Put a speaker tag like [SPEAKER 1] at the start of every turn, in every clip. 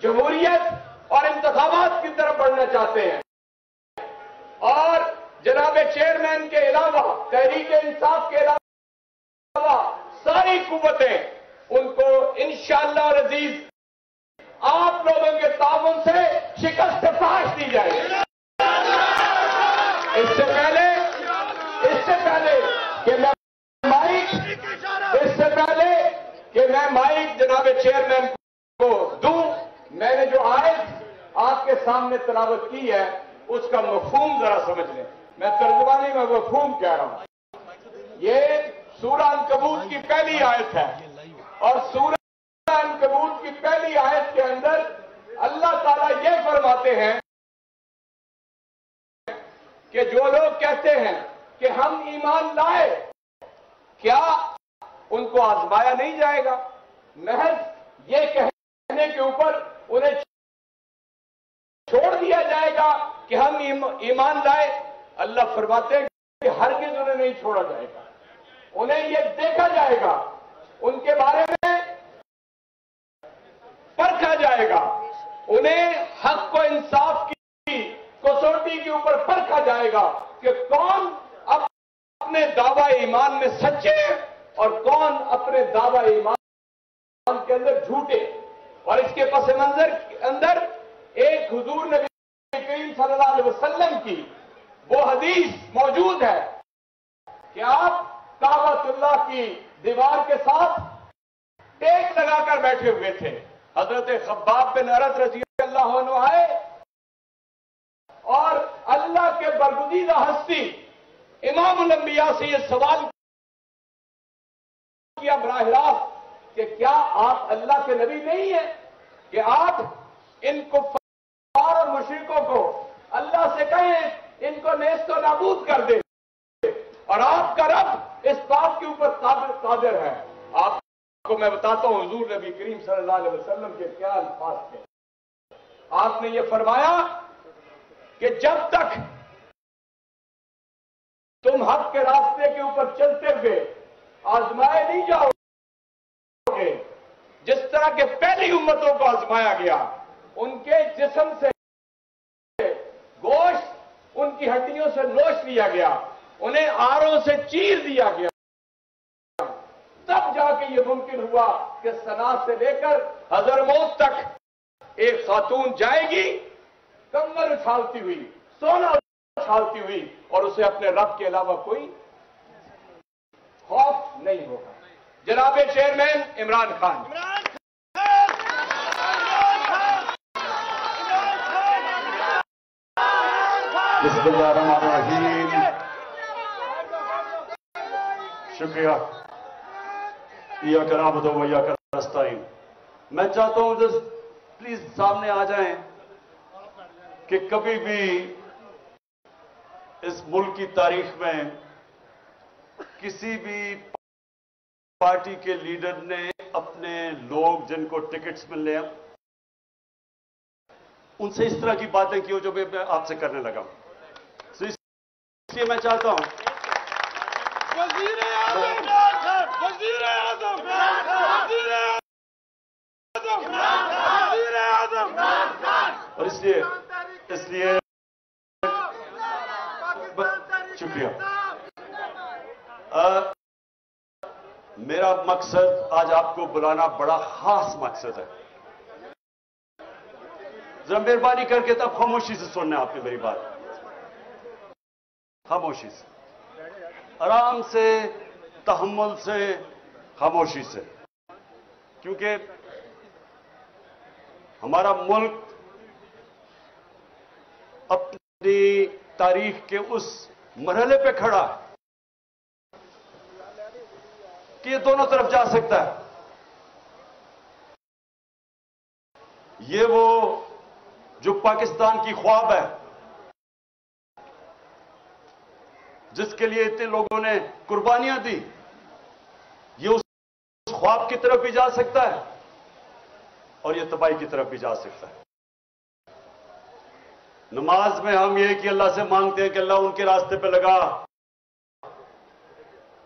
[SPEAKER 1] جمہوریت اور انتخابات کی طرف بڑھنا چاہتے ہیں، اور جناب چیئرمین کے علاوہ، تحریک انصاف کے علاوہ ساری قوتیں ان کو انشاءاللہ عزیز آپ لوگوں کے تعاون سے شکست فاش دی جائے گی۔ اس سے پہلے کہ میں مائک جناب چیئرمین کو دوں، میں نے جو آیت آپ کے سامنے تلاوت کی ہے اس کا مفہوم ذرا سمجھ لیں۔ میں ترجمانی میں مفہوم کہہ رہا ہوں۔ یہ سورہ عنکبوت کی پہلی آیت ہے، اور سورہ عنکبوت کی پہلی آیت کے اندر اللہ تعالیٰ یہ فرماتے ہیں کہ جو لوگ کہتے ہیں کہ ہم ایمان لائے، کیا ان کو آزمایا نہیں جائے گا؟ محض یہ کہنے کے اوپر انہیں چھوڑ دیا جائے گا کہ ہم ایمان لائے؟ اللہ فرماتے ہیں کہ ہرگز انہیں نہیں چھوڑا جائے گا، انہیں یہ دیکھا جائے گا، ان کے بارے میں پرکھا جائے گا، انہیں حق و انصاف کی کسوٹی کے اوپر پرکھا جائے گا کہ کون اپنے دعوی ایمان میں سچے اور کون اپنے دعوی ایمان کے اندر جھوٹے۔ اور اس کے پس منظر کے اندر ایک حضور نبی کریم صلی اللہ علیہ وسلم کی وہ حدیث موجود ہے کہ آپ کعبۃ اللہ کی دیوار کے ساتھ ٹیک لگا کر بیٹھے ہوئے تھے۔ حضرت خباب بن ارد رضی اللہ عنہ آئے اور اللہ کے برگزیدہ ہستی امام الانبیاء سے یہ سوال کیا براہ راست کہ کیا آپ اللہ کے نبی نہیں ہیں کہ آپ ان کفار اور مشرکوں کو اللہ سے کہیں ان کو نیست و نابود کر دے، اور آپ کا رب اس بات کے اوپر قادر ہے۔ آپ کو میں بتاتا ہوں حضور نبی کریم صلی اللہ علیہ وسلم کے کیا الفاظ تھے۔ آپ نے یہ فرمایا کہ جب تک تم حق کے راستے کے اوپر چلتے ہوئے آزمائے نہیں جاؤ گے، جس طرح کے پہلی امتوں کو آزمایا گیا، ان کے جسم سے گوشت ان کی ہڈیوں سے نوچ لیا گیا، انہیں آروں سے چیر دیا گیا، تب جا کے یہ ممکن ہوا کہ سنا سے لے کر حضرموت تک ایک خاتون جائے گی کمر اچھالتی ہوئی، سونا اچھالتی ہوئی، اور اسے اپنے رب کے علاوہ کوئی خوف نہیں ہوگا۔ جناب چیئرمین عمران خان،
[SPEAKER 2] بسم اللہ الرحمن الرحیم، شکریہ۔ ایاک نعبد و ایاک نستعین۔ میں چاہتا ہوں پلیز سامنے آ جائیں کہ کبھی بھی اس ملک کی تاریخ میں کسی بھی پارٹی کے لیڈر نے اپنے لوگ جن کو ٹکٹس ملنے ہیں ان سے اس طرح کی باتیں کی ہو جو میں آپ سے کرنے لگا ہوں۔ اس لیے میں چاہتا ہوں اور اس لیے شکریہ۔ میرا مقصد آج آپ کو بلانا بڑا خاص مقصد ہے۔ ذرا مہربانی کر کے تب خاموشی سے سننا آپ نے میری بات، خاموشی سے، آرام سے، تحمل سے، خاموشی سے، کیونکہ ہمارا ملک اپنی تاریخ کے اس مرحلے پہ کھڑا ہے کہ یہ دونوں طرف جا سکتا ہے۔ یہ وہ جو پاکستان کی خواب ہے، جس کے لیے اتنے لوگوں نے قربانیاں دی، یہ اس خواب کی طرف بھی جا سکتا ہے اور یہ تباہی کی طرف بھی جا سکتا ہے۔ نماز میں ہم یہ کہ اللہ سے مانگتے ہیں کہ اللہ ان کے راستے پہ لگا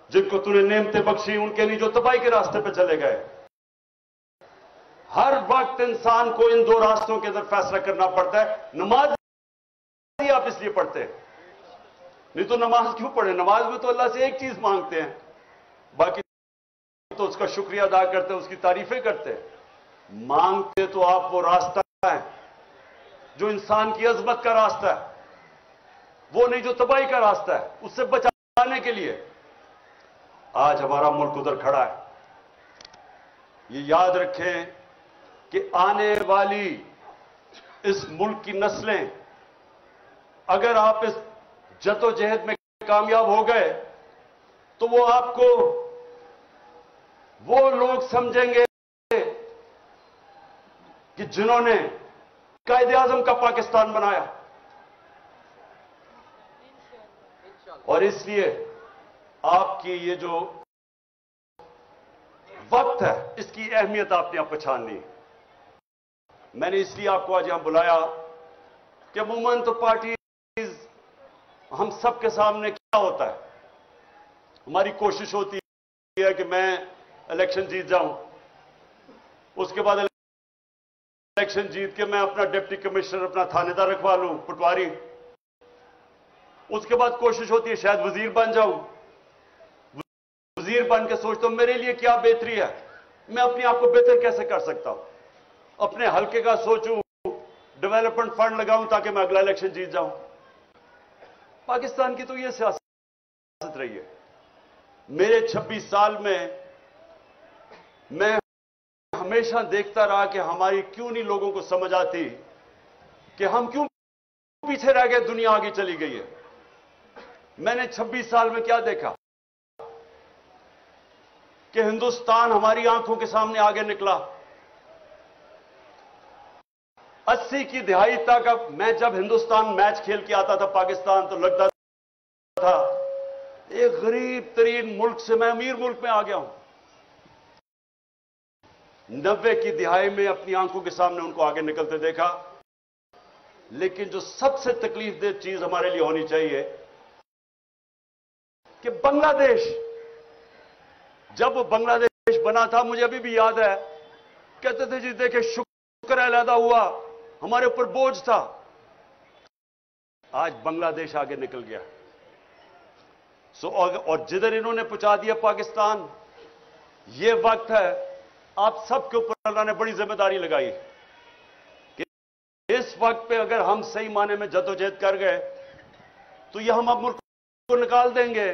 [SPEAKER 2] جن کو تو نے نعمتیں بخشی، ان کے لیے جو تباہی کے راستے پہ چلے گئے۔ हर वक्त इंसान को इन दो रास्तों के अंदर फैसला करना पड़ता है। नमाज ही आप इसलिए पढ़ते हैं, नहीं तो नमाज क्यों पढ़े? नमाज में तो अल्लाह से एक चीज मांगते हैं, बाकी तो उसका शुक्रिया अदा करते हैं, उसकी तारीफें करते हैं। मांगते तो आप वो रास्ता है जो इंसान की अजमत का रास्ता है, वो नहीं जो तबाही का रास्ता है। उससे बचाने के लिए आज हमारा मुल्क उधर खड़ा है। ये याद रखें कि आने वाली इस मुल्क की नस्लें, अगर आप इस जद्दोजहद में कामयाब हो गए तो वो आपको वो लोग समझेंगे कि जिन्होंने कायदे आजम का पाकिस्तान बनाया। और इसलिए आपकी ये जो वक्त है, इसकी अहमियत आपने अब पहचाननी। मैंने इसलिए आपको आज यहां बुलाया कि अमूमन तो पार्टी हम सबके सामने क्या होता है, हमारी कोशिश होती है कि मैं इलेक्शन जीत जाऊं, उसके बाद इलेक्शन जीत के मैं अपना डिप्टी कमिश्नर, अपना थानेदार रखवा लूं, पटवारी। उसके बाद कोशिश होती है शायद वजीर बन जाऊं। वजीर बन के सोचता हूं मेरे लिए क्या बेहतरी है, मैं अपने आप को बेहतर कैसे कर सकता हूं, अपने हल्के का सोचूं, डेवलपमेंट फंड लगाऊं ताकि मैं अगला इलेक्शन जीत जाऊं। पाकिस्तान की तो यह सियासत रही है। मेरे 26 साल में मैं हमेशा देखता रहा कि हमारी क्यों नहीं लोगों को समझ आती कि हम क्यों पीछे रह गए, दुनिया आगे चली गई है। मैंने 26 साल में क्या देखा कि हिंदुस्तान हमारी आंखों के सामने आगे निकला। 80 की दहाई तक अब मैं जब हिंदुस्तान मैच खेल के आता था पाकिस्तान, तो लगता था एक गरीब तरीन मुल्क से मैं अमीर मुल्क में आ गया हूं। 90 की दिहाई में अपनी आंखों के सामने उनको आगे निकलते देखा। लेकिन जो सबसे तकलीफ दे चीज हमारे लिए होनी चाहिए कि बांग्लादेश, जब वो बांग्लादेश बना था, मुझे अभी भी याद है, कहते थे जी देखे शुक्र है अलहदा हुआ, हमारे ऊपर बोझ था। आज बांग्लादेश आगे निकल गया। और जिधर इन्होंने पहुंचा दिया पाकिस्तान, ये वक्त है आप सबके ऊपर अल्लाह ने बड़ी जिम्मेदारी लगाई कि इस वक्त पे अगर हम सही माने में जद्दोजहद कर गए तो ये हम अब मुल्क को निकाल देंगे,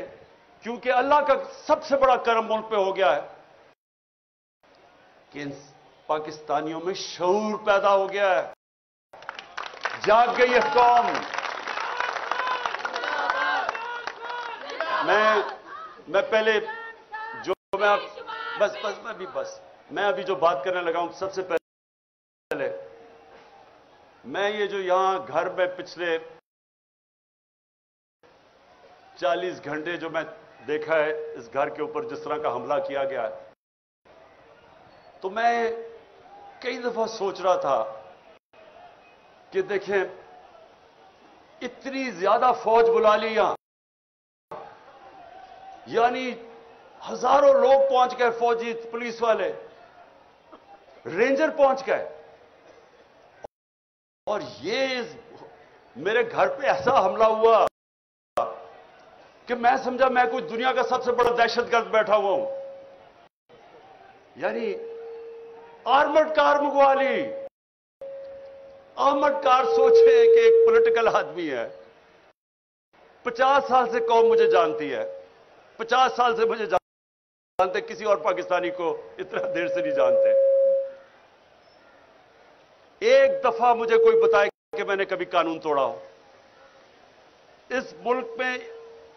[SPEAKER 2] क्योंकि अल्लाह का सबसे बड़ा करम मुल्क पे हो गया है कि इन पाकिस्तानियों में शऊर पैदा हो गया है, जाग गई है कौम। मैं पहले जो मैं अभी जो बात करने लगा हूं, सबसे पहले मैं ये जो यहां घर में पिछले 40 घंटे जो मैं देखा है इस घर के ऊपर जिस तरह का हमला किया गया है, तो मैं कई दफा सोच रहा था कि देखें इतनी ज्यादा फौज बुला ली यहां, यानी हजारों लोग पहुंच गए, फौजी, पुलिस वाले, रेंजर पहुंच गए, और ये मेरे घर पे ऐसा हमला हुआ कि मैं समझा मैं कोई दुनिया का सबसे बड़ा दहशतगर्द बैठा हुआ हूं। यानी आर्मर्ड कार मंगवा ली। आर्मर्ड कार, सोचे कि एक पॉलिटिकल आदमी है, 50 साल से कौम मुझे जानती है, 50 साल से मुझे जानते, किसी और पाकिस्तानी को इतना देर से नहीं जानते। एक दफा मुझे कोई बताए कि मैंने कभी कानून तोड़ा हो। इस मुल्क में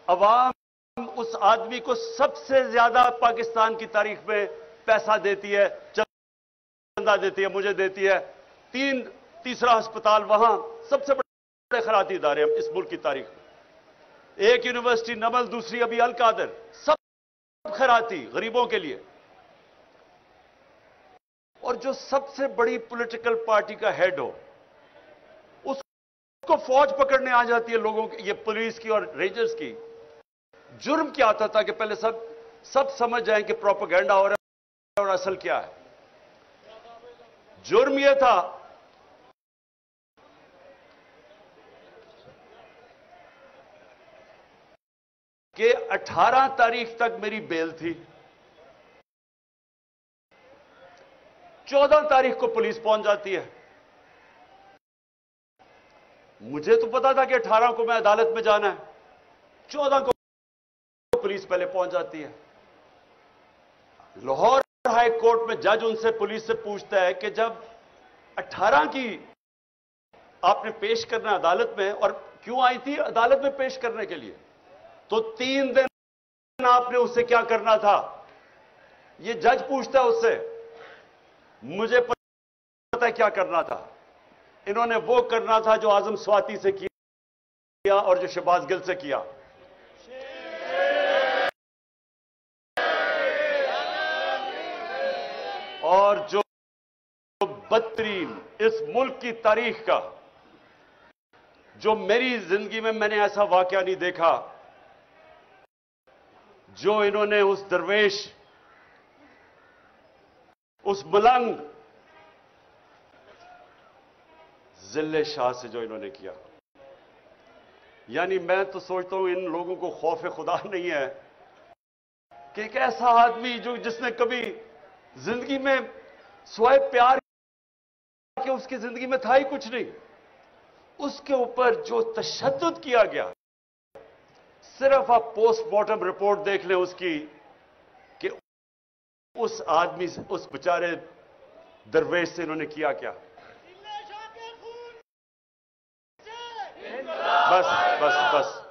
[SPEAKER 2] अवाम उस आदमी को सबसे ज्यादा पाकिस्तान की तारीख में पैसा देती है, चंदा देती है, मुझे देती है। तीसरा अस्पताल वहां, सबसे बड़े खैराती इदारे इस मुल्क की तारीख में। एक यूनिवर्सिटी नमल, दूसरी अभी अल कादर, सब खैराती गरीबों के लिए। और जो सबसे बड़ी पॉलिटिकल पार्टी का हेड हो, उसको फौज पकड़ने आ जाती है लोगों की, ये पुलिस की और रेंजर्स की। जुर्म क्या आता था कि पहले सब समझ जाएं कि प्रोपेगेंडा हो रहा है और असल क्या है। जुर्म यह था कि 18 तारीख तक मेरी बेल थी। 14 तारीख को पुलिस पहुंच जाती है। मुझे तो पता था कि 18 को मैं अदालत में जाना है, 14 को पुलिस पहले पहुंच जाती है। लाहौर हाई कोर्ट में जज उनसे, पुलिस से पूछता है कि जब 18 की आपने पेश करना अदालत में, और क्यों आई थी अदालत में पेश करने के लिए, तो 3 दिन आपने उससे क्या करना था, यह जज पूछता है उससे। मुझे पता है क्या करना था। इन्होंने वो करना था जो आजम स्वाति से किया और जो शहबाज गिल से किया। और जो बदतरीन इस मुल्क की तारीख का, जो मेरी जिंदगी में मैंने ऐसा वाकया नहीं देखा, जो इन्होंने उस दरवेश, उस मलंग जिले शाह से जो इन्होंने किया। यानी मैं तो सोचता हूं इन लोगों को खौफ खुदा नहीं है कि एक ऐसा आदमी जो जिसने कभी जिंदगी में स्वाय प्यार के उसकी जिंदगी में था ही कुछ नहीं, उसके ऊपर जो तशद्दुद किया गया। सिर्फ आप पोस्टमार्टम रिपोर्ट देख लें उसकी, कि उस आदमी से, उस बेचारे दरवेश से इन्होंने किया क्या। बस बस बस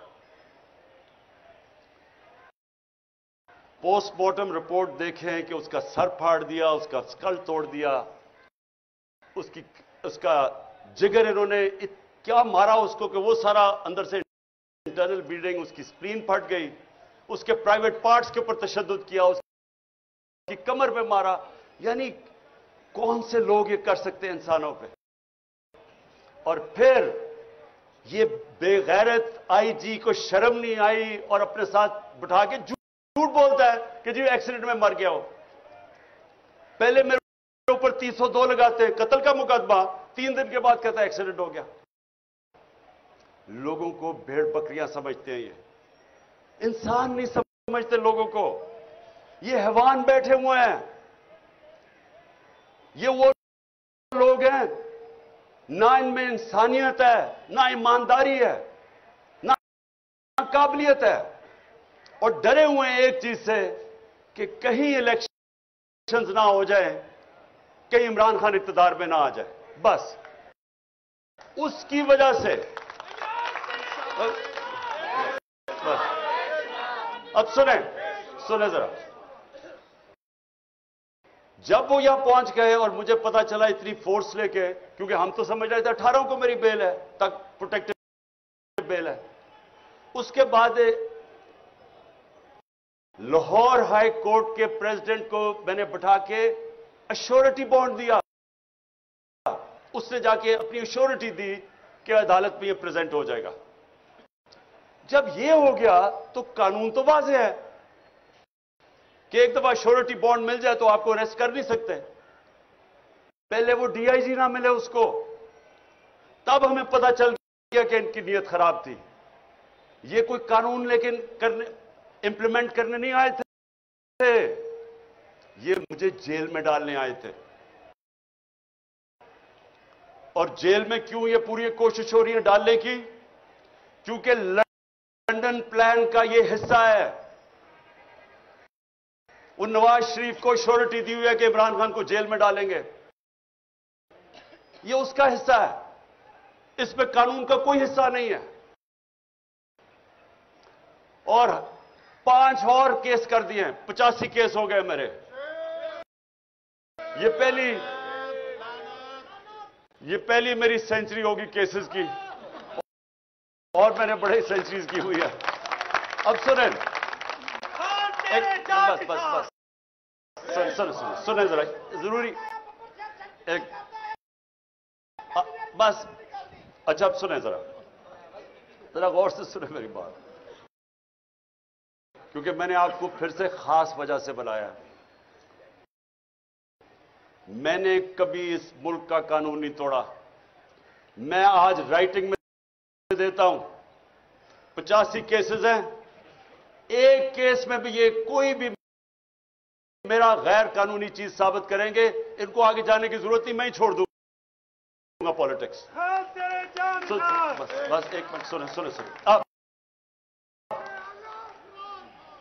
[SPEAKER 2] पोस्टमार्टम रिपोर्ट देखें कि उसका सर फाड़ दिया, उसका स्कल तोड़ दिया, उसका जिगर इन्होंने क्या मारा उसको कि वो सारा अंदर से इंटरनल ब्लीडिंग, उसकी स्प्लीन फट गई, उसके प्राइवेट पार्ट्स के ऊपर तशद्दुद किया, उसकी कमर पे मारा। यानी कौन से लोग ये कर सकते हैं इंसानों पे। और फिर ये बेगैरत आईजी को शर्म नहीं आई और अपने साथ बिठा के झूठ बोलता है कि जी एक्सीडेंट में मर गया हो। पहले मेरे ऊपर 302 लगाते हैं, कत्ल का मुकदमा, 3 दिन के बाद कहता है एक्सीडेंट हो गया। लोगों को भेड़ बकरियां समझते हैं, ये इंसान नहीं समझते लोगों को। ये हैवान बैठे हुए हैं। ये वो लोग हैं ना इनमें इंसानियत है, ना ईमानदारी है, ना काबिलियत है, और डरे हुए हैं एक चीज से कि कहीं इलेक्शंस ना हो जाए, कहीं इमरान खान इक़्तिदार में ना आ जाए। बस उसकी वजह से अब सुने जरा। जब वो यहां पहुंच गए और मुझे पता चला इतनी फोर्स लेके, क्योंकि हम तो समझ रहे थे 18 को मेरी बेल है, तक प्रोटेक्टेड बेल है। उसके बाद लाहौर हाई कोर्ट के प्रेसिडेंट को मैंने बिठा के अश्योरिटी बॉन्ड दिया, उससे जाके अपनी अश्योरिटी दी कि अदालत में ये प्रेजेंट हो जाएगा। जब ये हो गया तो कानून तो वाज़ेह है कि एक दफा श्योरिटी बॉन्ड मिल जाए तो आपको अरेस्ट कर नहीं सकते। पहले वो डीआईजी ना मिले उसको, तब हमें पता चल गया कि इनकी नीयत खराब थी। ये कोई कानून लेकिन इंप्लीमेंट करने नहीं आए थे, ये मुझे जेल में डालने आए थे। और जेल में क्यों ये पूरी कोशिश हो रही है डालने की? क्योंकि लंदन प्लान का ये हिस्सा है। वो नवाज शरीफ को श्योरिटी दी हुई है कि इमरान खान को जेल में डालेंगे, ये उसका हिस्सा है। इसमें कानून का कोई हिस्सा नहीं है। और 5 और केस कर दिए, 85 केस हो गए मेरे। ये पहली मेरी सेंचुरी होगी केसेस की, और मैंने बड़े सेंचुरीज की हुई है। अब सुने, बस सुने जरा, जरूरी एक बस। अच्छा अब सुने जरा गौर से सुने मेरी बात, क्योंकि मैंने आपको फिर से खास वजह से बुलाया है। मैंने कभी इस मुल्क का कानून नहीं तोड़ा। मैं आज राइटिंग में देता हूं, 85 केसेस हैं, एक केस में भी ये कोई भी मेरा गैर कानूनी चीज साबित करेंगे, इनको आगे जाने की जरूरत नहीं, मैं ही छोड़ दूंगा पॉलिटिक्स। बस एक मिनट सुने सुने सुने,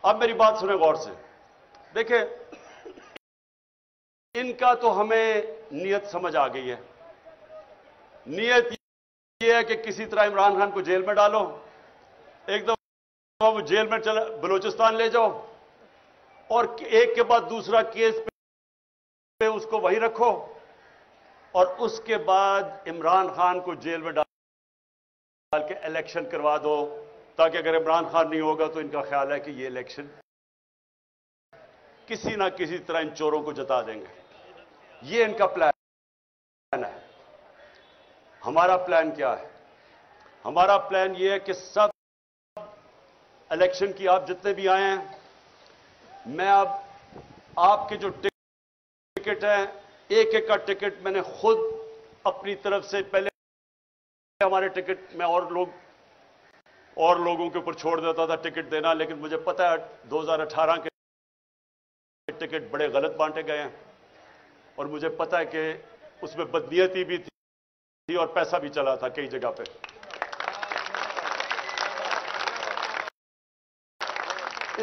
[SPEAKER 2] अब मेरी बात सुने गौर से। देखिए, इनका तो हमें नियत समझ आ गई है। नियत ये है कि किसी तरह इमरान खान को जेल में डालो, एक दफा वो जेल में चला बलूचिस्तान ले जाओ, और एक के बाद दूसरा केस पे उसको वहीं रखो, और उसके बाद इमरान खान को जेल में डाल के इलेक्शन करवा दो, ताकि अगर इमरान खान नहीं होगा तो इनका ख्याल है कि ये इलेक्शन किसी ना किसी तरह इन चोरों को जता देंगे। ये इनका प्लान है। हमारा प्लान क्या है? हमारा प्लान ये है कि सब इलेक्शन की आप जितने भी आए हैं, मैं अब आपके जो टिकट हैं, एक एक का टिकट मैंने खुद अपनी तरफ से, पहले हमारे टिकट में और लोगों के ऊपर छोड़ देता था टिकट देना, लेकिन मुझे पता है 2018 के टिकट बड़े गलत बांटे गए हैं, और मुझे पता है कि उसमें बदनीयती भी थी और पैसा भी चला था कई जगह पे।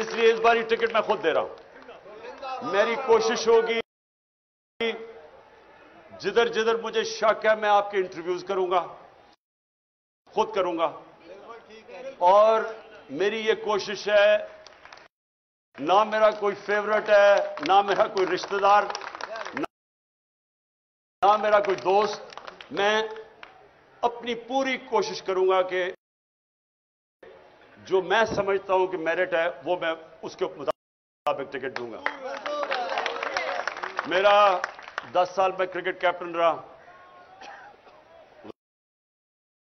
[SPEAKER 2] इसलिए इस बार ये टिकट मैं खुद दे रहा हूं। मेरी कोशिश होगी जिधर जिधर मुझे शक है, मैं आपके इंटरव्यूज करूंगा, खुद करूंगा, और मेरी ये कोशिश है, ना मेरा कोई फेवरेट है, ना मेरा कोई रिश्तेदार, ना मेरा कोई दोस्त, मैं अपनी पूरी कोशिश करूंगा कि जो मैं समझता हूं कि मेरिट है वो मैं उसके मुताबिक टिकट दूंगा। मेरा 10 साल में क्रिकेट कैप्टन रहा,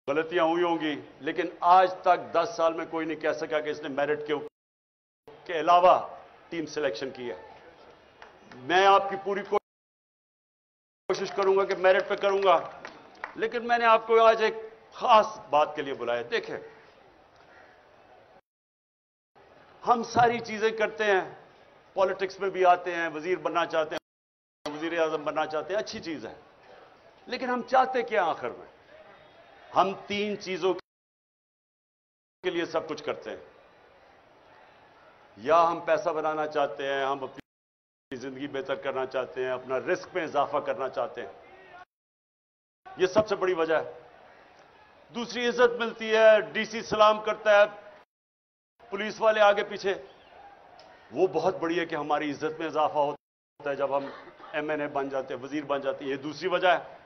[SPEAKER 2] गलतियां हुई होंगी, लेकिन आज तक 10 साल में कोई नहीं कह सका कि इसने मेरिट के अलावा टीम सिलेक्शन की है। मैं आपकी पूरी कोशिश करूंगा कि मेरिट पे करूंगा, लेकिन मैंने आपको आज एक खास बात के लिए बुलाया। देखें, हम सारी चीजें करते हैं, पॉलिटिक्स में भी आते हैं, वजीर बनना चाहते हैं, वजीर आजम बनना चाहते हैं, अच्छी चीज है, लेकिन हम चाहते क्या आखिर में? हम 3 चीजों के लिए सब कुछ करते हैं। या हम पैसा बनाना चाहते हैं, हम अपनी जिंदगी बेहतर करना चाहते हैं, अपना रिस्क में इजाफा करना चाहते हैं, यह सबसे बड़ी वजह है। दूसरी, इज्जत मिलती है, डीसी सलाम करता है, पुलिस वाले आगे पीछे, वो बहुत बड़ी है कि हमारी इज्जत में इजाफा होता है जब हम एमएनए बन जाते हैं, वजीर बन जाते हैं। ये दूसरी वजह है।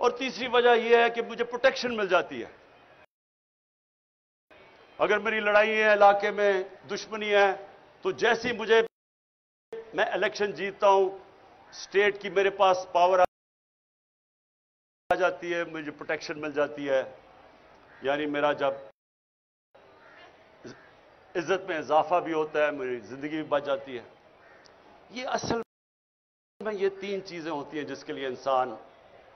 [SPEAKER 2] और तीसरी वजह यह है कि मुझे प्रोटेक्शन मिल जाती है। अगर मेरी लड़ाई है, इलाके में दुश्मनी है, तो जैसे ही मैं इलेक्शन जीतता हूं, स्टेट की मेरे पास पावर आ जाती है, मुझे प्रोटेक्शन मिल जाती है, यानी मेरा जब इज्जत में इजाफा भी होता है, मेरी जिंदगी भी बच जाती है। ये असल में ये 3 चीजें होती हैं जिसके लिए इंसान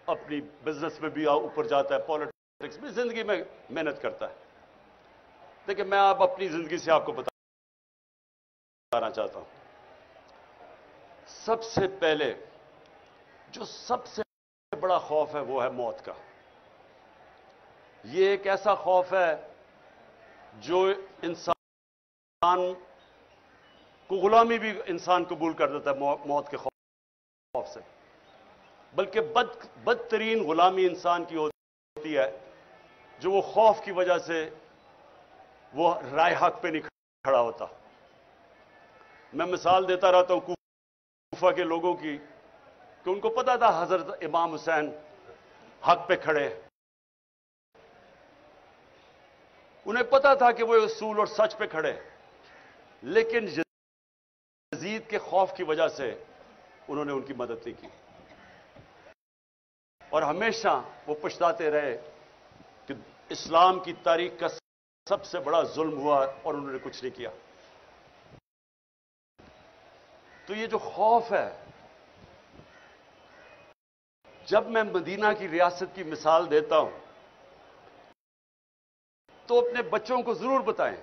[SPEAKER 2] अपनी बिजनेस में भी ऊपर जाता है, पॉलिटिक्स में, जिंदगी में मेहनत करता है। देखिए, मैं अब अपनी जिंदगी से आपको बताना चाहता हूं। सबसे पहले जो सबसे बड़ा खौफ है वो है मौत का। ये एक ऐसा खौफ है जो इंसान को, गुलामी भी इंसान कबूल कर देता है मौत के खौफ से। बल्कि बदतरीन गुलामी इंसान की होती है जो वो खौफ की वजह से वो राय हक पे नहीं खड़ा होता। मैं मिसाल देता रहता हूं कूफा के लोगों की, कि उनको पता था हजरत इमाम हुसैन हक पे खड़े, उन्हें पता था कि वो उसूल और सच पे खड़े, लेकिन यजीद के खौफ की वजह से उन्होंने उनकी मदद नहीं की, और हमेशा वो पछताते रहे कि इस्लाम की तारीख का सबसे बड़ा जुल्म हुआ और उन्होंने कुछ नहीं किया। تو یہ جو خوف ہے، جب میں مدینہ کی ریاست کی مثال دیتا ہوں تو اپنے بچوں کو ضرور بتائیں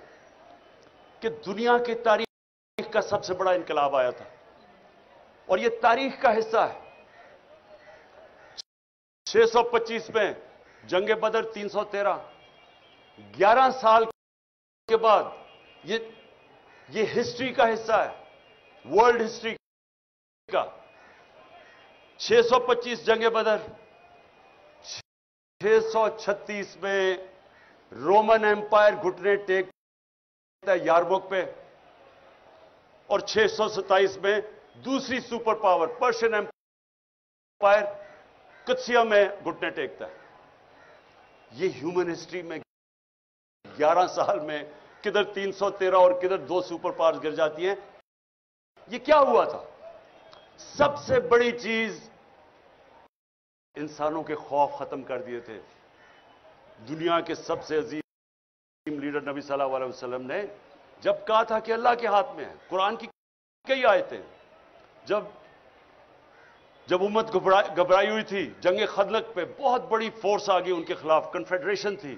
[SPEAKER 2] کہ دنیا کی تاریخ کا سب سے بڑا انقلاب آیا تھا اور یہ تاریخ کا حصہ ہے۔ 625 میں جنگ بدر، 313، 11 سال کے بعد یہ ہسٹری کا حصہ ہے، ورلڈ ہسٹری کا۔ 625 جنگ بدر، 636 میں رومن ایمپائر گھٹنے ٹیکتا ہے یارموک پہ، اور 627 میں دوسری سپر پاور پرشین ایمپائر قدسیہ میں گھٹنے ٹیکتا ہے۔ یہ ہیومن ہسٹری میں 11 سال میں کدھر 313 اور کدھر 2 سپر پاورز گر جاتی ہیں۔ یہ کیا ہوا تھا؟ سب سے بڑی چیز، انسانوں کے خوف ختم کر دیے تھے۔ دنیا کے سب سے عظیم لیڈر نبی صلی اللہ علیہ وسلم نے جب کہا تھا کہ اللہ کے ہاتھ میں ہے، قرآن کی کئی آیتیں، جب امت گھبرائی ہوئی تھی جنگ خندق پہ، بہت بڑی فورس آ گئی ان کے خلاف، کنفیڈریشن تھی،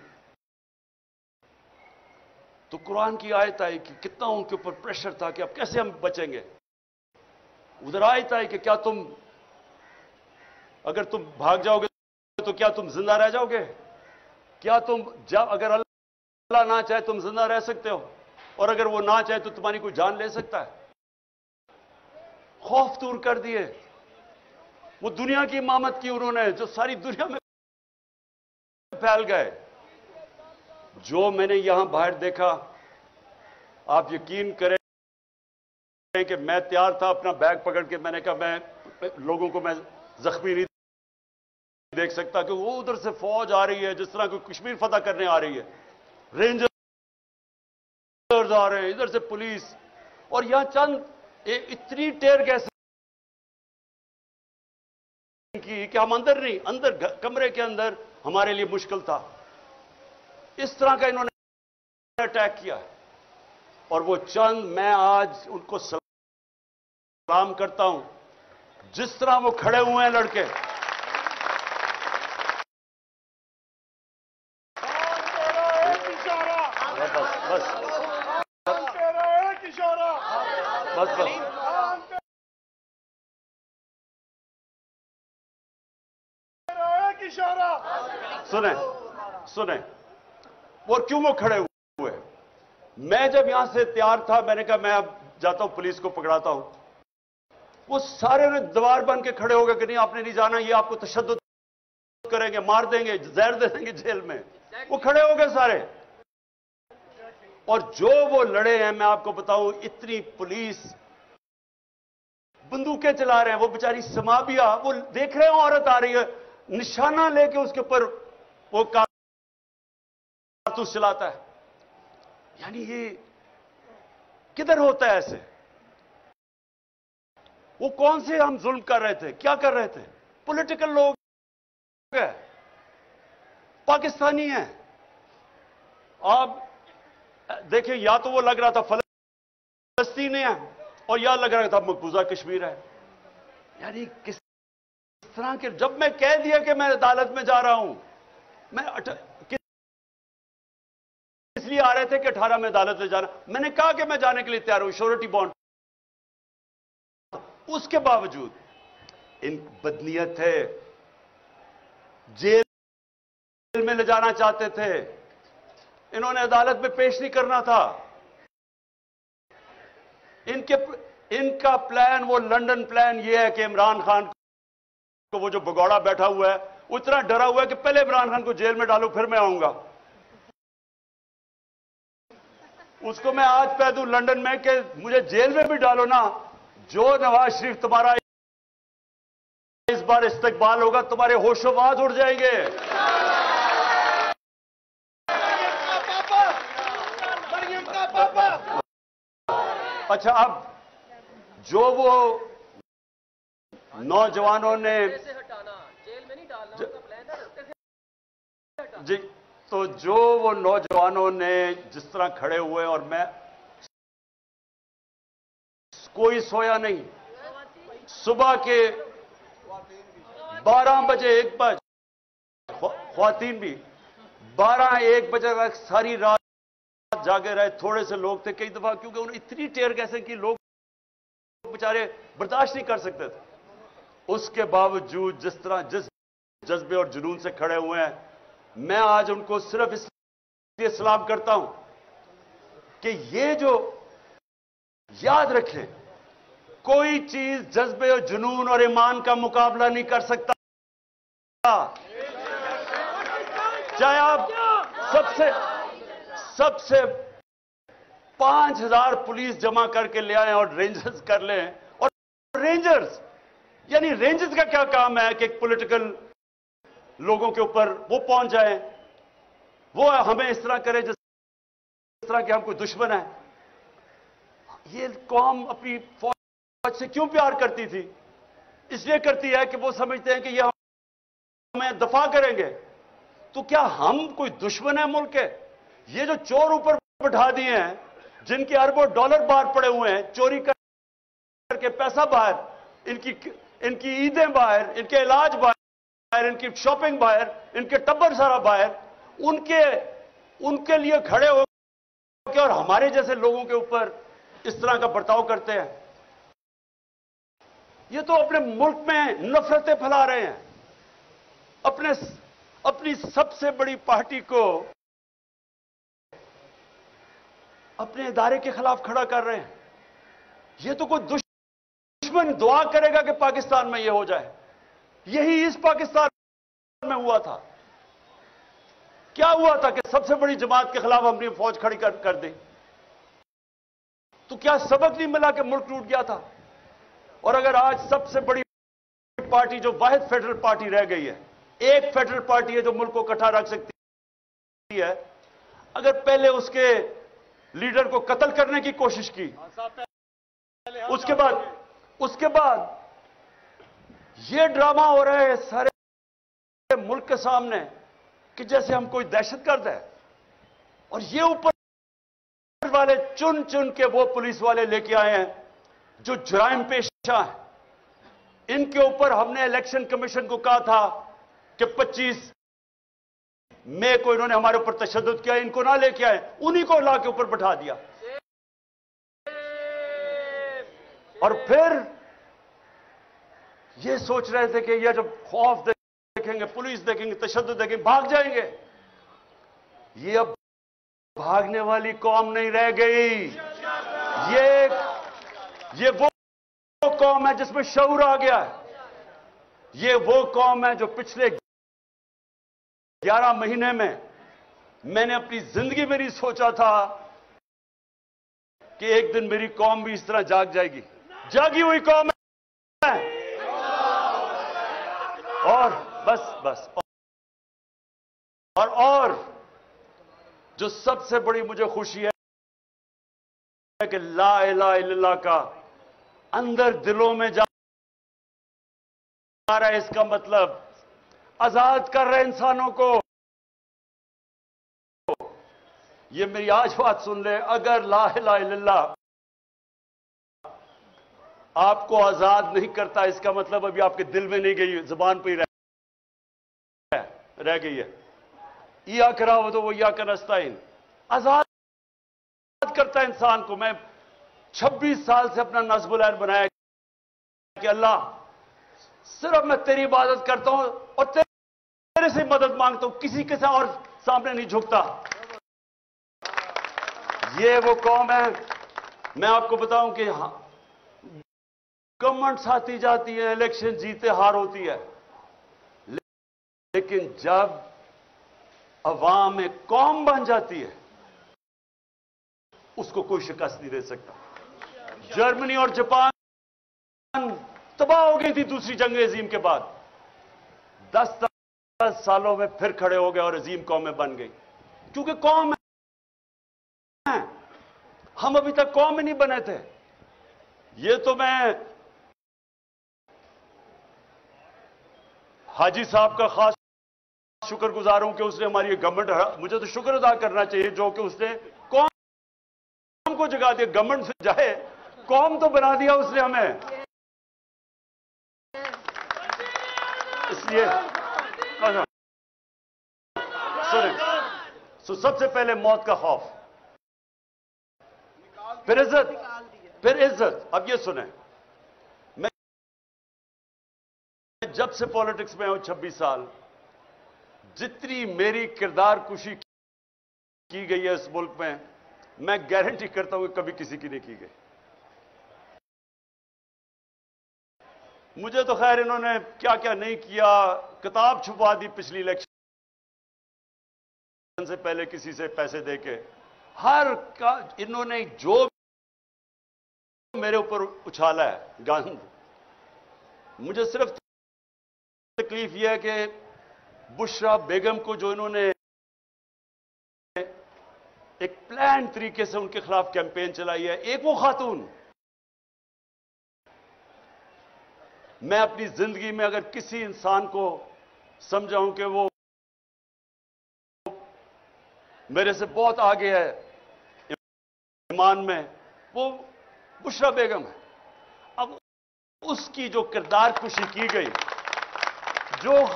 [SPEAKER 2] تو قرآن کی آیت آئی کہ کتنا ان کے اوپر پریشر تھا کہ اب کیسے ہم بچیں گے۔ ادھر آیت آئی کہ کیا اگر تم بھاگ جاؤ گے تو کیا تم زندہ رہ جاؤ گے؟ کیا اگر اللہ نہ چاہے تم زندہ رہ سکتے ہو، اور اگر وہ نہ چاہے تو تمہاری کوئی جان لے سکتا ہے؟ خوف دور کر دیے۔ وہ دنیا کی امامت کی انہوں نے، جو ساری دنیا میں پھیل گئے۔ جو میں نے یہاں باہر دیکھا، آپ یقین کریں کہ میں تیار تھا اپنا بیگ پکڑ کے، میں نے کہا میں لوگوں کو میں زخمی نہیں دیکھ سکتا، کہ وہ ادھر سے فوج آ رہی ہے جس طرح کوئی کشمیر فتح کرنے آ رہی ہے، رینجرز آ رہے ہیں، ادھر سے پولیس، اور یہاں چند اتنی ٹیئر گیس کی کہ ہم اندر نہیں، اندر کمرے کے اندر ہمارے لیے مشکل تھا۔ اس طرح کا انہوں نے اٹیک کیا، اور وہ چند، میں آج ان کو سلام کرتا ہوں، جس طرح وہ کھڑے ہوئے ہیں لڑکے۔ سنیں وہ کیوں وہ کھڑے ہوئے؟ میں جب یہاں سے تیار تھا، میں نے کہا میں اب جاتا ہوں پولیس کو پکڑاتا ہوں، وہ سارے نے دیوار بن کے کھڑے ہو گئے کہ نہیں آپ نے نہیں جانا، یہ آپ کو تشدد کریں گے، مار دیں گے، زہر دے دیں گے جیل میں۔ وہ کھڑے ہو گئے سارے، اور جو وہ لڑے ہیں، میں آپ کو بتاؤں، اتنی پولیس بندوقیں چلا رہے ہیں، وہ بیچاری سمابیا، وہ دیکھ رہے ہیں عورت آ رہی ہے، نشانہ لے کے اس کے اوپر وہ کارتوس چلاتا ہے۔ یعنی یہ کدھر ہوتا ہے ایسے؟ وہ کون سے ہم ظلم کر رہے تھے؟ کیا کر رہے تھے؟ پولیٹیکل لوگ ہیں، پاکستانی ہیں۔ آپ دیکھیں، یا تو وہ لگ رہا تھا فلسطین ہے، اور یا لگ رہا تھا مقبوضہ کشمیر ہے۔ یعنی کس طرح کے، جب میں کہہ دیا کہ میں عدالت میں جا رہا ہوں، میں اس لیے آ رہے تھے کہ 18 میں عدالت میں جانا، میں نے کہا کہ میں جانے کے لیے تیار ہوں، شورٹی بانڈ، اس کے باوجود ان بدنیت ہے، جیل میں لے جانا چاہتے تھے، انہوں نے عدالت میں پیش نہیں کرنا تھا۔ ان کا پلان، وہ لنڈن پلان یہ ہے کہ عمران خان کو، وہ جو بگوڑا بیٹھا ہوا ہے، وہ اتنا ڈرا ہوا ہے کہ پہلے عمران خان کو جیل میں ڈالو پھر میں آؤں گا۔ اس کو میں آج کہہ دوں لنڈن میں کہ مجھے جیل میں بھی ڈالو نا، جو نواز شریف تمہارا اس بار استقبال ہوگا، تمہارے ہوش و واز اڑ جائیں گے۔ اچھا، اب جو وہ نوجوانوں نے، جی، تو جو وہ نوجوانوں نے جس طرح کھڑے ہوئے، اور میں کوئی سویا نہیں. صبح کے 12 بجے 1 بجے خواتین بھی 12-1 بجے تک ساری رات جاگے رہے. تھوڑے سے لوگ تھے کئی دفعہ, کیونکہ انہوں نے اتنی ٹیئر گیسیں کی لوگ بیچارے برداشت نہیں کر سکتے تھے. اس کے باوجود جس طرح جس جذبے اور جنون سے کھڑے ہوئے ہیں, میں آج ان کو صرف اس لیے سلام کرتا ہوں کہ یہ جو یاد رکھیں, کوئی چیز جذبے اور جنون اور ایمان کا مقابلہ نہیں کر سکتا. چاہے آپ سب سے 5000 پولیس جمع کر کے لے آئیں اور رینجرز کر لیں, اور رینجرز یعنی رینجرز کا کیا کام ہے کہ ایک پولیٹیکل لوگوں کے اوپر وہ پہنچ جائیں, وہ ہمیں اس طرح کرے جس طرح کہ ہم کوئی دشمن ہے. یہ قوم اپنی فوج سے کیوں پیار کرتی تھی؟ اس لیے کرتی ہے کہ وہ سمجھتے ہیں کہ یہ ہمیں دفاع کریں گے. تو کیا ہم کوئی دشمن ہے ملک کے؟ یہ جو چور اوپر بٹھا دیے ہیں, جن کے اربوں ڈالر باہر پڑے ہوئے ہیں, چوری کر کے پیسہ باہر, ان کی عیدیں باہر, ان کے علاج باہر, ان کی شاپنگ باہر, ان کے ٹبر سارا باہر, ان کے لیے کھڑے ہو کے اور ہمارے جیسے لوگوں کے اوپر اس طرح کا برتاؤ کرتے ہیں. یہ تو اپنے ملک میں نفرتیں پھیلا رہے ہیں, اپنی سب سے بڑی پارٹی کو اپنے ادارے کے خلاف کھڑا کر رہے ہیں. یہ تو کوئی دشمن دعا کرے گا کہ پاکستان میں یہ ہو جائے. یہی اس پاکستان میں ہوا تھا. کیا ہوا تھا کہ سب سے بڑی جماعت کے خلاف ہم نے فوج کھڑی کر دی. تو کیا سبق نہیں ملا کہ ملک ٹوٹ گیا تھا؟ اور اگر آج سب سے بڑی پارٹی جو واحد فیڈرل پارٹی رہ گئی ہے, ایک فیڈرل پارٹی ہے جو ملک کو اکٹھا رکھ سکتی ہے, اگر پہلے اس کے لیڈر کو قتل کرنے کی کوشش کی, اس کے بعد یہ ڈرامہ ہو رہا ہے سارے ملک کے سامنے کہ جیسے ہم کوئی دہشت گرد ہے, اور یہ اوپر والے چن کے وہ پولیس والے لے کے آئے ہیں جو جرائم پیشہ ہیں. ان کے اوپر ہم نے الیکشن کمیشن کو کہا تھا کہ 25 مئی کو انہوں نے ہمارے اوپر تشدد کیا, ان کو نہ لے کے آئے, انہی کو لا کے اوپر بٹھا دیا. اور پھر یہ سوچ رہے تھے کہ یہ جب خوف دیکھیں گے, پولیس دیکھیں گے, تشدد دیکھیں گے, بھاگ جائیں گے. یہ اب بھاگنے والی قوم نہیں رہ گئی. یہ وہ قوم ہے جس میں شعور آ گیا ہے. یہ وہ قوم ہے جو پچھلے 11 مہینے میں نے اپنی زندگی میں نہیں سوچا تھا کہ ایک دن میری قوم بھی اس طرح جاگ جائے گی. جاگی ہوئی قوم ہے. اور بس اور جو سب سے بڑی مجھے خوشی ہے کہ لا الہ الا اللہ کا اندر دلوں میں جا رہا ہے. اس کا مطلب آزاد کر رہے انسانوں کو. یہ میری آج بات سن لیں, اگر لا الہ الا اللہ آپ کو آزاد نہیں کرتا, اس کا مطلب ابھی آپ کے دل میں نہیں گئی, زبان پہ ہی رہ گئی ہے. ایاک نعبد و ایاک نستعین آزاد کرتا ہے انسان کو. میں 26 سال سے اپنا نصب العین بنایا کہ اللہ صرف میں تیری عبادت کرتا ہوں اور تیرے سے مدد مانگتا ہوں, کسی کے ساتھ اور سامنے نہیں جھکتا. یہ وہ قوم ہے. میں آپ کو بتاؤں کہ گورنمنٹ آتی جاتی ہے, الیکشن جیتے ہار ہوتی ہے, لیکن جب عوام ایک قوم بن جاتی ہے اس کو کوئی شکست نہیں دے سکتا. جرمنی اور جاپان تباہ ہو گئی تھی دوسری جنگ عظیم کے بعد, 10 سالوں میں پھر کھڑے ہو گئے اور عظیم قومیں بن گئی, کیونکہ قوم ہے. ہم ابھی تک قوم میں نہیں بنے تھے. یہ تو میں حاجی صاحب کا خاص شکر گزار ہوں کہ اس نے ہماری گورنمنٹ, مجھے تو شکر ادا کرنا چاہیے جو کہ اس نے قوم کو جگا دیا. گورنمنٹ سے جائے कौम तो बना दिया उसने हमें। इसलिए सुने, सबसे पहले मौत का खौफ, फिर इज्जत, फिर इज्जत। अब ये सुने, मैं जब से पॉलिटिक्स में हूं 26 साल, जितनी मेरी किरदार कुशी की गई है इस मुल्क में, मैं गारंटी करता हूं कि कभी किसी की नहीं की गई। मुझे तो खैर इन्होंने क्या क्या नहीं किया, किताब छुपा दी पिछली इलेक्शन से पहले किसी से पैसे देके, हर का इन्होंने जो मेरे ऊपर उछाला है गंद। मुझे सिर्फ तकलीफ यह है कि बुशरा बेगम को जो इन्होंने एक प्लान तरीके से उनके खिलाफ कैंपेन चलाई है, एक वो खातून, मैं अपनी जिंदगी में अगर किसी इंसान को समझाऊं कि वो मेरे से बहुत आगे है ईमान में, वो बुशरा बेगम है। अब उसकी जो किरदार कुशी की गई, जो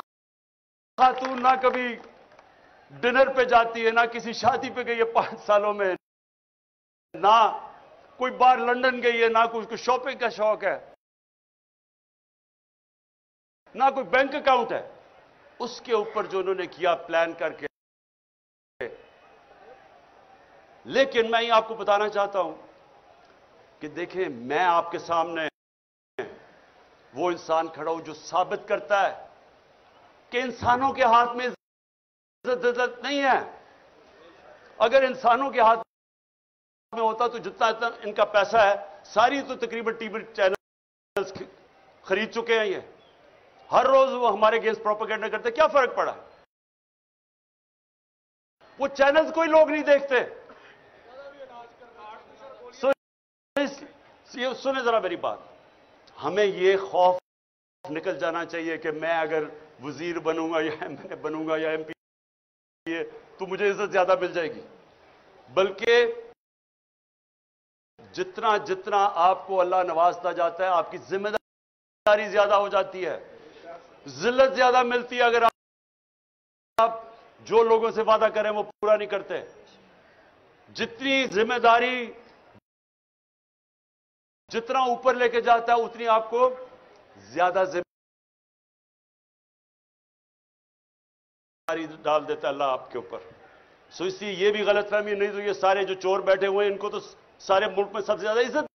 [SPEAKER 2] खातून ना कभी डिनर पे जाती है, ना किसी शादी पे गई है 5 सालों में, ना कोई बार लंदन गई है, ना कोई शॉपिंग का शौक है, ना कोई बैंक अकाउंट है, उसके ऊपर जो उन्होंने किया प्लान करके। लेकिन मैं ये आपको बताना चाहता हूं कि देखें, मैं आपके सामने वो इंसान खड़ा हूं जो साबित करता है कि इंसानों के हाथ में इज्जत नहीं है। अगर इंसानों के हाथ में होता तो जितना इनका पैसा है, सारी तो तकरीबन टीवी चैनल्स खरीद चुके हैं। ये हर रोज वो हमारे अगेंस्ट प्रोपेगेंडा करते, क्या फर्क पड़ा? वो चैनल्स कोई लोग नहीं देखते। सुने जरा मेरी बात, हमें ये खौफ निकल जाना चाहिए कि मैं अगर वजीर बनूंगा या एमएलए बनूंगा या एमपी तो मुझे इज्जत ज्यादा मिल जाएगी। बल्कि जितना जितना आपको अल्लाह नवाजता जाता है, आपकी जिम्मेदारी ज्यादा हो जाती है, जिल्लत ज्यादा मिलती है अगर आप जो लोगों से वादा करें वो पूरा नहीं करते। जितनी जिम्मेदारी जितना ऊपर लेके जाता है, उतनी आपको ज्यादा जिम्मेदारी डाल देता है अल्लाह आपके ऊपर। सो इसलिए ये भी गलतफहमी नहीं, तो ये सारे जो चोर बैठे हुए हैं, इनको तो सारे मुल्क में सबसे ज्यादा इज्जत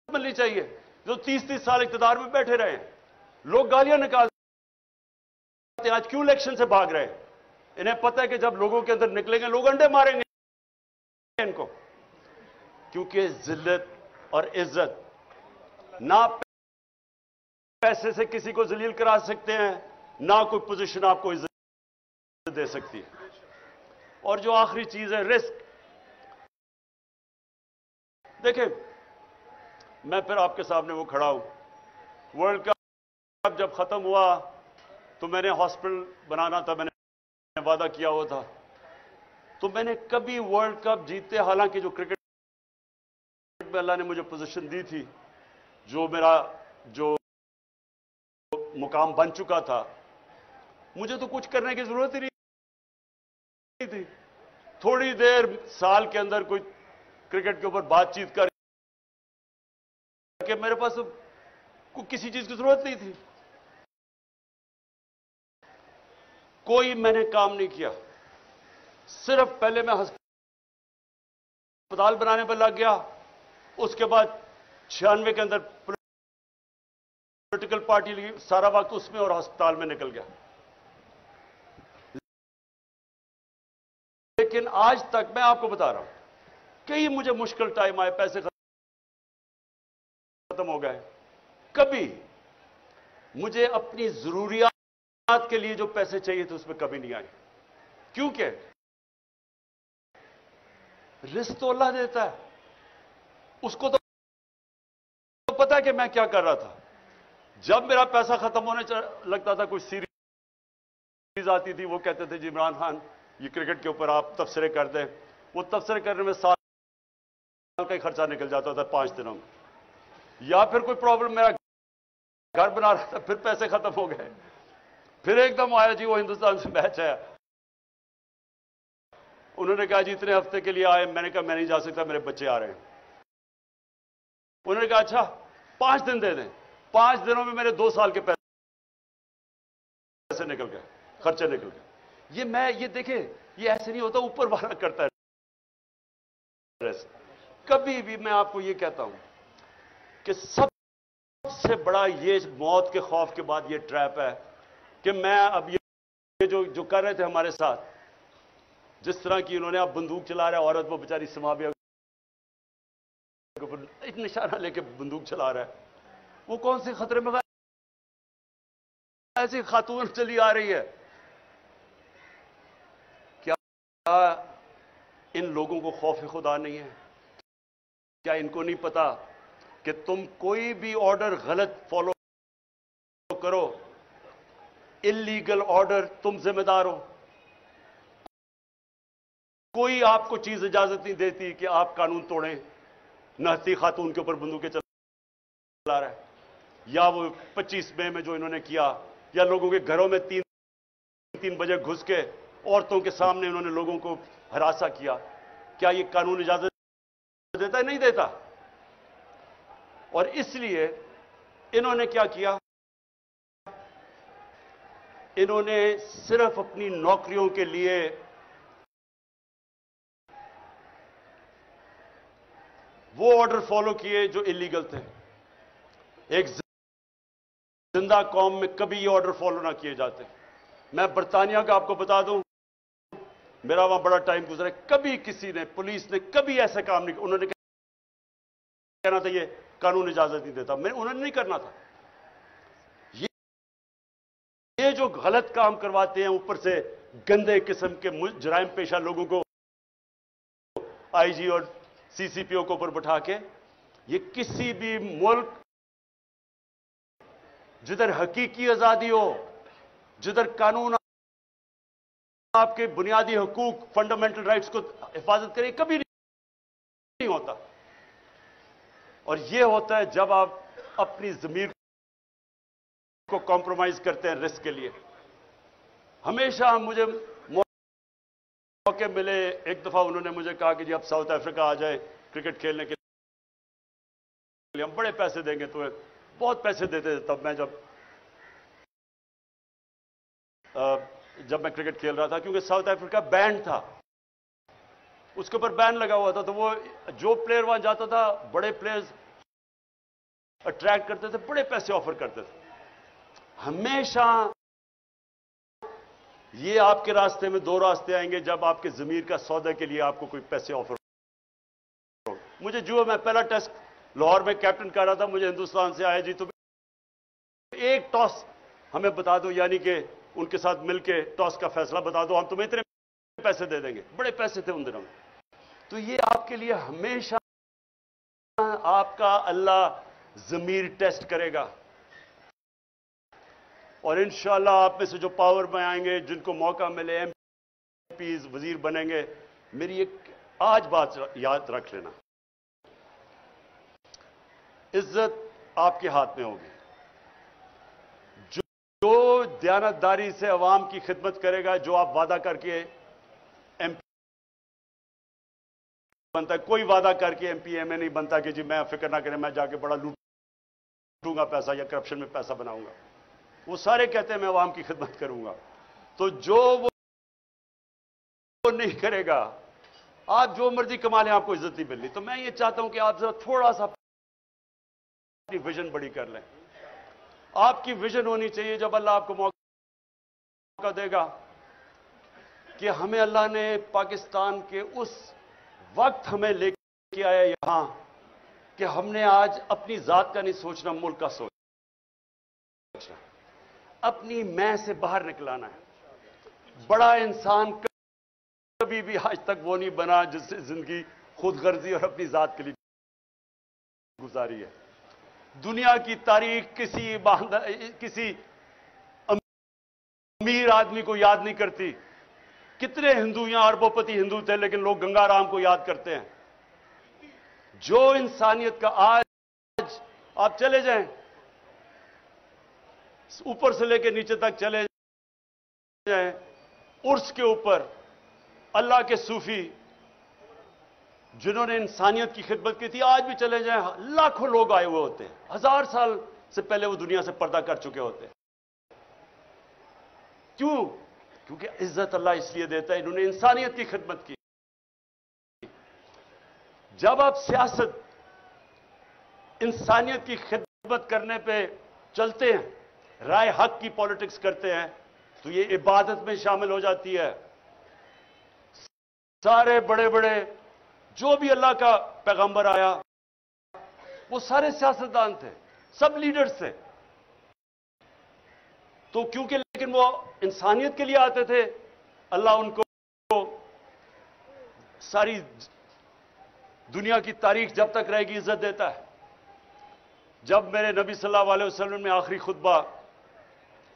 [SPEAKER 2] मिलनी चाहिए। जो 30-30 साल इक़्तिदार में बैठे रहे हैं, लोग गालियां निकालते हैं, आज क्यों इलेक्शन से भाग रहे हैं? इन्हें पता है कि जब लोगों के अंदर निकलेंगे लोग अंडे मारेंगे इनको, क्योंकि जिल्लत और इज्जत ना पैसे से किसी को जलील करा सकते हैं, ना कोई पोजीशन आपको इज्जत दे सकती है। और जो आखिरी चीज है, रिस्क। देखें, मैं फिर आपके सामने वो खड़ा हूं, वर्ल्ड कप जब खत्म हुआ तो मैंने हॉस्पिटल बनाना था, मैंने वादा किया हुआ था। तो मैंने कभी वर्ल्ड कप जीते, हालांकि जो क्रिकेट में अल्लाह ने मुझे पोजीशन दी थी, जो मेरा जो मुकाम बन चुका था, मुझे तो कुछ करने की जरूरत ही नहीं थी। थोड़ी देर साल के अंदर कोई क्रिकेट के ऊपर बातचीत करके मेरे पास किसी चीज की जरूरत नहीं थी। कोई मैंने काम नहीं किया, सिर्फ पहले मैं अस्पताल बनाने पर लग गया, उसके बाद 96 के अंदर पॉलिटिकल पार्टी लगी, सारा वक्त उसमें और अस्पताल में निकल गया। लेकिन आज तक मैं आपको बता रहा हूं, कई मुझे मुश्किल टाइम आए, पैसे खत्म हो गए, कभी मुझे अपनी जरूरियात के लिए जो पैसे चाहिए थे उसमें कभी नहीं आए। क्योंकि रिस्क तो अल्लाह देता है, उसको तो पता है कि मैं क्या कर रहा था। जब मेरा पैसा खत्म होने लगता था, कोई सीरीज आती थी, वो कहते थे जी इमरान खान ये क्रिकेट के ऊपर आप तबसरे कर दें। वो तबसरे करने में साल का ही खर्चा निकल जाता था 5 दिनों में। یا پھر کوئی پرابلم، میرا گھر بنا رہا تھا، پھر پیسے ختم ہو گئے، پھر ایک دم آیا جی وہ ہندوستان سے میچ ہے، انہوں نے کہا جی اتنے ہفتے کے لیے آئے، میں نے کہا میں نہیں جا سکتا، میرے بچے آ رہے ہیں۔ انہوں نے کہا اچھا 5 دن دے دیں، 5 دنوں میں میرے 2 سال کے پیسے نکل گئے، خرچے نکل گئے۔ یہ دیکھیں، یہ ایسے نہیں ہوتا، اوپر والا کرتا ہے۔ کبھی بھی میں آپ کو یہ کہتا ہوں کہ سب سے بڑا یہ موت کے خوف کے بعد یہ ٹریپ ہے کہ میں اب یہ جو کر رہے تھے ہمارے ساتھ، جس طرح کی انہوں نے اب بندوق چلا رہا ہے، عورت وہ بیچاری سمابیہ ایک نشانہ لے کے بندوق چلا رہا ہے، وہ کون سے خطرے میں ایسی خاتون چلی آ رہی ہے؟ کیا ان لوگوں کو خوف خدا نہیں ہے؟ کیا ان کو نہیں پتا کہ تم کوئی بھی آرڈر غلط فالو کرو، انلیگل آرڈر، تم ذمہ دار ہو؟ کوئی آپ کو چیز اجازت نہیں دیتی کہ آپ قانون توڑیں۔ نہتی خاتون کے اوپر بندوقیں چلا رہا ہے، یا وہ 25 مئی میں جو انہوں نے کیا، یا لوگوں کے گھروں میں 3 بجے گھس کے عورتوں کے سامنے انہوں نے لوگوں کو ہراساں کیا، کیا یہ قانون اجازت دیتا ہے؟ نہیں دیتا۔ اور اس لیے انہوں نے کیا کیا؟ انہوں نے صرف اپنی نوکریوں کے لیے وہ آرڈر فالو کیے جو انلیگل تھے۔ ایک زندہ قوم میں کبھی یہ آرڈر فالو نہ کیے جاتے۔ میں برطانیہ کا آپ کو بتا دوں، میرا وہاں بڑا ٹائم گزرا، کبھی کسی نے، پولیس نے کبھی ایسا کام نہیں کیا۔ انہوں نے کہنا تھا یہ قانون اجازت نہیں دیتا، انہوں نے نہیں کرنا تھا۔ یہ جو غلط کام کرواتے ہیں اوپر سے گندے قسم کے جرائم پیشہ لوگوں کو آئی جی اور سی سی پی او کو اوپر بٹھا کے، یہ کسی بھی ملک جدھر حقیقی آزادی ہو، جدھر قانون آپ کے بنیادی حقوق، فنڈامنٹل رائٹس کو حفاظت کرے، کبھی نہیں ہوتا۔ اور یہ ہوتا ہے جب آپ اپنی ضمیر کو کمپرومائز کرتے ہیں رسک کے لیے۔ ہمیشہ مجھے موقع ملے، ایک دفعہ انہوں نے مجھے کہا کہ جی اب ساؤتھ افریقہ آ جائے کرکٹ کھیلنے کے لیے، ہم بڑے پیسے دیں گے تمہیں، بہت پیسے دیتے تھے تب میں جب میں کرکٹ کھیل رہا تھا، کیونکہ ساؤتھ افریقہ بینڈ تھا، اس کے اوپر بین لگا ہوا تھا، تو وہ جو پلیئر وہاں جاتا تھا، بڑے پلیئرز اٹریکٹ کرتے تھے، بڑے پیسے آفر کرتے تھے۔ ہمیشہ یہ آپ کے راستے میں 2 راستے آئیں گے جب آپ کے ضمیر کا سودا کے لیے آپ کو کوئی پیسے آفر ہو۔ مجھے جو میں پہلا ٹیسٹ لاہور میں کیپٹن کر رہا تھا، مجھے ہندوستان سے آیا جی تو ایک ٹاس ہمیں بتا دو، یعنی کہ ان کے ساتھ مل کے ٹاس کا فیصلہ بتا دو، ہم تمہیں اتنے پیسے دے دیں گے۔ بڑے پیسے تھے ان دنوں میں۔ تو یہ آپ کے لیے ہمیشہ آپ کا اللہ ضمیر ٹیسٹ کرے گا، اور انشاءاللہ آپ میں سے جو پاور میں آئیں گے، جن کو موقع ملے، ایم پیز، وزیر بنیں گے، میری ایک آج بات یاد رکھ لینا، عزت آپ کے ہاتھ میں ہوگی۔ جو دیانتداری سے عوام کی خدمت کرے گا، جو آپ وعدہ کر کے ایم پی بنتا ہے، کوئی وعدہ کر کے ایم پی ایم اے نہیں بنتا کہ جی میں فکر نہ کریں میں جا کے بڑا لوٹوں گا پیسہ یا کرپشن میں پیسہ بناؤں گا۔ وہ سارے کہتے ہیں میں عوام کی خدمت کروں گا، تو جو وہ نہیں کرے گا، آپ جو مرضی کما لیں، آپ کو عزت نہیں ملنی۔ تو میں یہ چاہتا ہوں کہ آپ ذرا تھوڑا سا اپنی ویژن بڑی کر لیں۔ آپ کی ویژن ہونی چاہیے، جب اللہ آپ کو موقع دے گا کہ ہمیں اللہ نے پاکستان کے اس وقت ہمیں لے کے آیا یہاں کہ ہم نے آج اپنی ذات کا نہیں سوچنا، ملک کا سوچنا، اپنی میں سے باہر نکلانا ہے۔ بڑا انسان کبھی بھی آج تک وہ نہیں بنا جس سے زندگی خود غرضی اور اپنی ذات کے لیے گزاری ہے۔ دنیا کی تاریخ کسی امیر آدمی کو یاد نہیں کرتی۔ کتنے ہندو یہاں اربوں پتی ہندو تھے، لیکن لوگ گنگا رام کو یاد کرتے ہیں۔ جو انسانیت کا آج आप चले जाएं, ऊपर से लेकर नीचे तक चले जाएं, उर्स के ऊपर अल्लाह के सूफी जिन्होंने इंसानियत की खिदमत की थी, आज भी चले जाएं, लाखों लोग आए हुए होते हैं। 1000 साल से पहले वो दुनिया से पर्दा कर चुके होते हैं। क्यों? क्योंकि इज्जत अल्लाह इसलिए देता है, इन्होंने इंसानियत की खिदमत की। जब आप सियासत इंसानियत की खिदमत करने पे चलते हैं, राय हक की पॉलिटिक्स करते हैं, तो ये इबादत में शामिल हो जाती है। सारे बड़े बड़े जो भी अल्लाह का पैगंबर आया वो सारे सियासतदान थे, सब लीडर्स थे। तो क्योंकि लेकिन वो इंसानियत के लिए आते थे, अल्लाह उनको सारी दुनिया की तारीख जब तक रहेगी इज्जत देता है। जब मेरे नबी सल्लल्लाहु अलैहि वसल्लम ने आखिरी खुतबा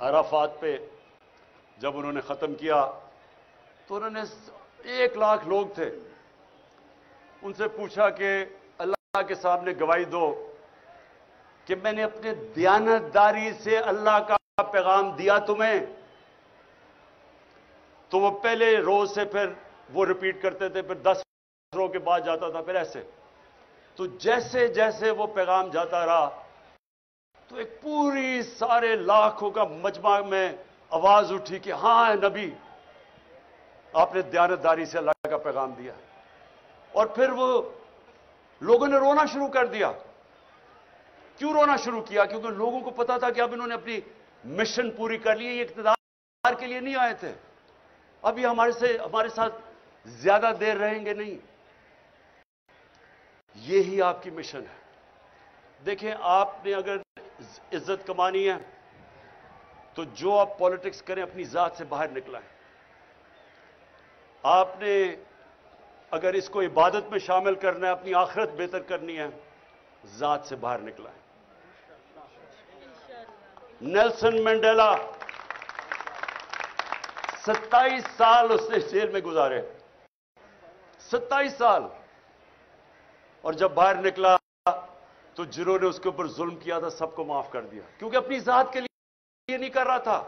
[SPEAKER 2] अराफात पे जब उन्होंने खत्म किया, तो उन्होंने 1 लाख लोग थे, उनसे पूछा कि अल्लाह के सामने गवाही दो कि मैंने अपने दयानतदारी से अल्लाह का पैगाम दिया तुम्हें। तो वो पहले रोज से फिर वो रिपीट करते थे, फिर 10 रोज के बाद जाता था, फिर ऐसे। तो जैसे जैसे वो पैगाम जाता रहा, तो एक पूरी सारे लाखों का मजमा में आवाज उठी कि हां नबी, आपने दयानतदारी से अल्लाह का पैगाम दिया। और फिर वो लोगों ने रोना शुरू कर दिया। क्यों रोना शुरू किया? क्योंकि लोगों को पता था कि अब इन्होंने अपनी मिशन पूरी कर ली है, ये इक़्तिदार के लिए नहीं आए थे, अब ये हमारे साथ ज्यादा देर रहेंगे नहीं। ये ही आपकी मिशन है। देखें, आपने अगर इज्जत कमानी है तो जो आप पॉलिटिक्स करें अपनी जात से बाहर निकलाएं। आपने अगर इसको इबादत में शामिल करना है, अपनी आखिरत बेहतर करनी है, जात से बाहर निकलाएं। नेल्सन मंडेला 27 साल उसने जेल में गुजारे, 27 साल। और जब बाहर निकला तो जिन्होंने उसके ऊपर जुल्म किया था सबको माफ कर दिया, क्योंकि अपनी जात के लिए नहीं कर रहा था,